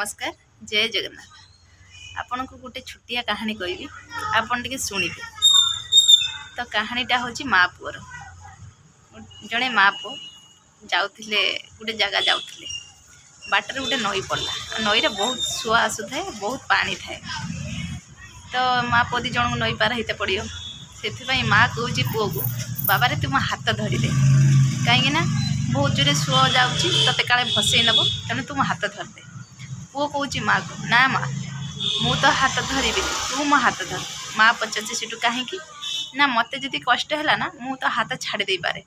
नमस्कार जय जगन्नाथ। आपन को गोटे छुटिया कहानी कहबी आपन टिके शुणिबे। तो कहानीटा हूँ माँ पुअर। जड़े माँ पु जाऊे गोटे जगह जाऊे बाटर गोटे नई पड़ा। नई बहुत सुआ आसु थाए, बहुत पानी थाए। तो माँ पुओ दी जन नई पार होते पड़ो। से माँ कौच पुओ को बाबारे तुम हाथ धरिदे, कहीं बहुत जोरे सुआ जाऊँगी ते काले भसई नब, तेणु तुम हाथ धरदे। पुओ कौच माँ को ना माँ मु तो हाथ धरबी, तू मो हाथ धर। माँ पचारे सेठू कहीं ना मत जदि कष्ट है ना मु तो हाथ छाड़ी दे पारे,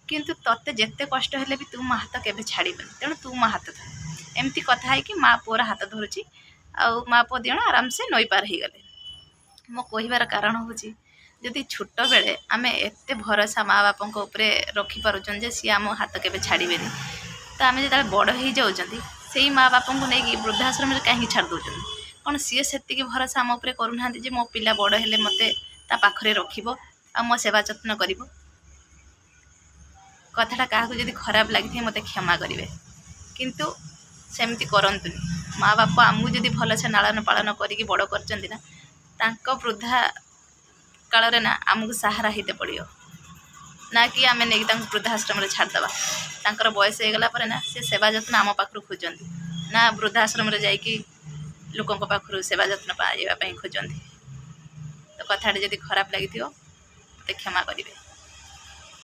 किंतु तत्ते जिते कष्ट है भी तू मो हाथ के छाड़बनी, तेणु तू मो हाथ धर। एमती कथा है कि माँ पुअर हाथ धरुची आउ माँ पुओ दिजण आराम से नई पार हो गले। मो कहबार कारण हूँ जदि छोट बेले आम एत भरोसा माँ बापा रखिपुन जे सी आम हाथ के छाड़बे, तो आम जो बड़ हो जाऊँगी से माँ बापा को लेकिन वृद्धाश्रम में कहीं छाड़ दौरान कौन सी से भरोसा आम उपर करूना मो पिला बड़ हेले मते ता पाखरे रखिबो आ मो सेवा जत्न करिवो। कथाटा क्या जदि खराब लगी मते क्षमा करेंगे, किंतु सेमती करंतुनी। माँ बापा आमको जदि भलसे लालन पालन करके बड़ कर वृद्धा काल ना आमको सहारा होते पड़ो ना कि आम नहीं वृद्धाश्रम में छाड़देवा। तांकर बयस होगला ना से सेवा जत्न आम पाखु खोजती ना वृद्धाश्रम में जाकि लोकों पाखु सेवा जत्न पाइबापी खोजती। तो कथाटे जदि खराब लगी मते क्षमा करेंगे।